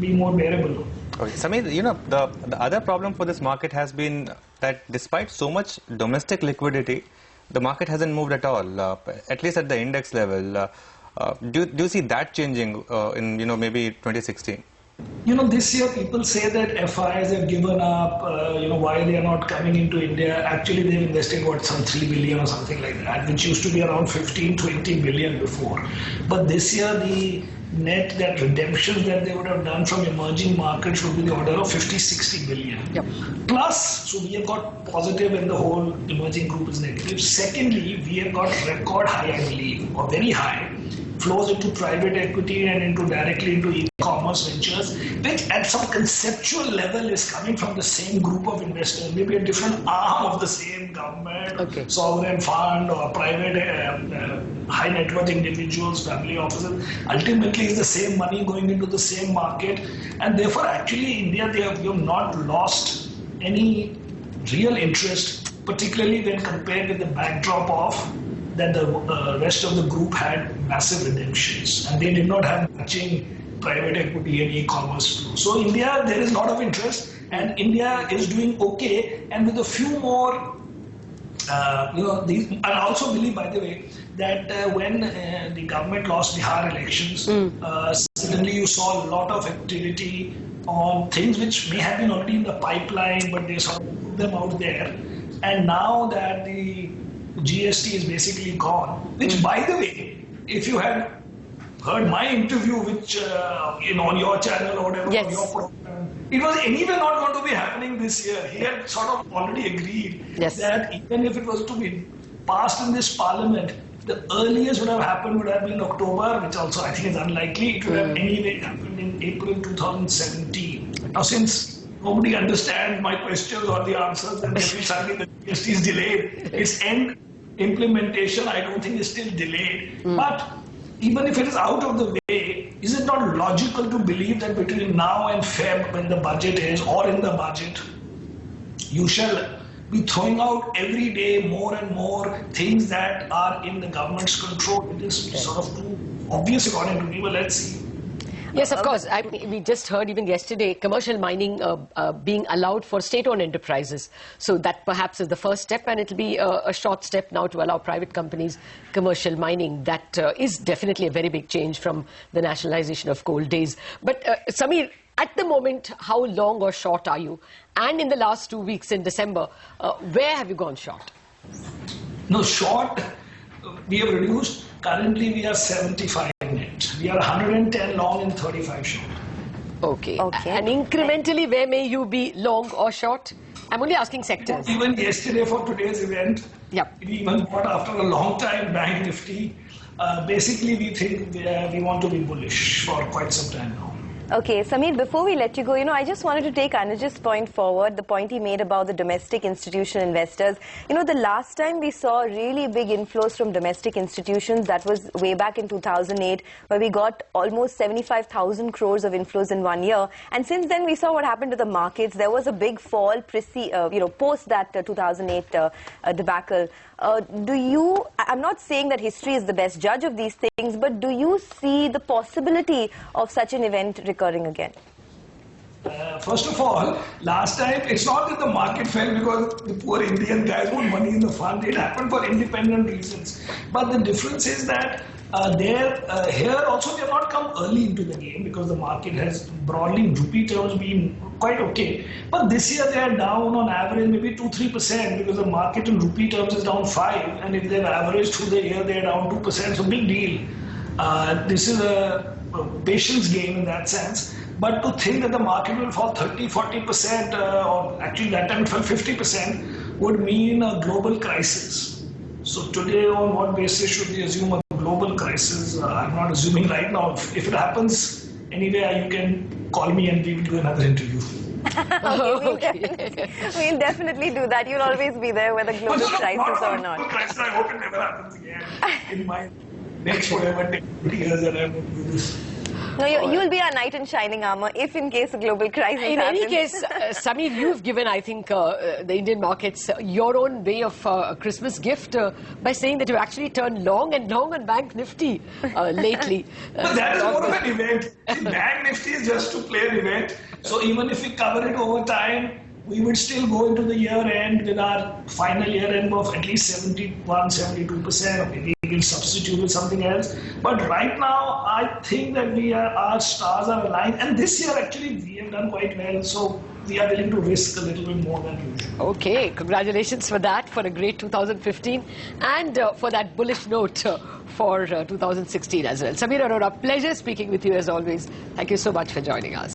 be more bearable. Okay. Sameer, you know, the other problem for this market has been that despite so much domestic liquidity, the market hasn't moved at all, at least at the index level. Do you see that changing in, you know, maybe 2016? You know, this year people say that FIs have given up, you know, why they are not coming into India. Actually, they've invested, what, some 3 billion or something like that, which used to be around 15, 20 billion before. But this year, the net that redemptions that they would have done from emerging markets would be the order of 50, 60 billion. Yep. Plus, so we have got positive and the whole emerging group is negative. Secondly, we have got record high, I believe, or very high, flows into private equity and into directly into e-commerce ventures, which at some conceptual level is coming from the same group of investors, maybe a different arm of the same government, sovereign fund or private high net worth individuals, family offices. Ultimately, it's the same money going into the same market, and therefore actually India, we have not lost any real interest, particularly when compared with the backdrop of that the rest of the group had massive redemptions and they did not have matching private equity and e-commerce flow. So India, there is a lot of interest and India is doing okay, and with a few more, you know, I also believe, by the way, that when the government lost Bihar elections, suddenly you saw a lot of activity on things which may have been already in the pipeline, but they sort of put them out there. And now that the GST is basically gone, which, by the way, if you had heard my interview, which you know, on your channel or whatever, on your program, it was anyway not going to be happening this year. He had sort of already agreed that even if it was to be passed in this parliament, the earliest would have happened would have been October, which also I think is unlikely. It would have anyway happened in April 2017. Now, since nobody understands my questions or the answers, and suddenly the GST is delayed, its end implementation, I don't think, is still delayed. But even if it is out of the way, is it not logical to believe that between now and Feb, when the budget is, or in the budget, you shall be throwing out every day more and more things that are in the government's control? It is sort of too obvious according to me, but let's see. Yes, of course. We just heard even yesterday commercial mining being allowed for state-owned enterprises. So that perhaps is the first step, and it'll be a short step now to allow private companies commercial mining. That is definitely a very big change from the nationalization of coal days. But Sameer, at the moment, how long or short are you? And in the last 2 weeks in December, where have you gone short? No, short, we have reduced. Currently, we are 75 net. We are 110 long and 35 short. Okay. And incrementally, where may you be long or short? I'm only asking sectors. Even yesterday for today's event, we even bought after a long time Bank Nifty. Basically, we think we want to be bullish for quite some time now. Okay, Sameer, before we let you go, I just wanted to take Anuj's point forward, the point he made about the domestic institutional investors. The last time we saw really big inflows from domestic institutions, that was way back in 2008, where we got almost 75,000 crores of inflows in 1 year. And since then, we saw what happened to the markets. There was a big fall, post that 2008 debacle. I'm not saying that history is the best judge of these things, but do you see the possibility of such an event recurring again? First of all, last time, it's not that the market fell because the poor Indian guys want money in the fund. It happened for independent reasons. But the difference is that here also we have not come early into the game because the market has broadly in rupee terms been quite okay. But this year they are down on average maybe 2-3% because the market in rupee terms is down 5%, and if they've averaged through the year they are down 2%, so big deal. This is a patience game in that sense. But to think that the market will fall 30-40%, or actually that time it fell 50%, would mean a global crisis. So today, on what basis should we assume a global crisis? I'm not assuming right now. If it happens, anyway, you can call me and we will do another interview. We'll definitely do that. You'll always be there whether global crisis or not. Global crisis, I hope it never happens again in my next whatever 20 years that I'm going to do this. No, you will be our knight in shining armor if in case a global crisis In happens. any case, Sameer, you've given, I think, the Indian markets your own way of a Christmas gift by saying that you actually turned long and long on Bank Nifty lately. But that is more of an event. Bank Nifty is just to play an event. So even if we cover it over time, we would still go into the year end with our final year end of at least 71, 72%, or maybe we'll substitute with something else. But right now, I think that our stars are aligned. And this year, actually, we have done quite well. So we are willing to risk a little bit more than usual. Okay, congratulations for that, for a great 2015, and for that bullish note for 2016 as well. Sameer Arora, pleasure speaking with you as always. Thank you so much for joining us.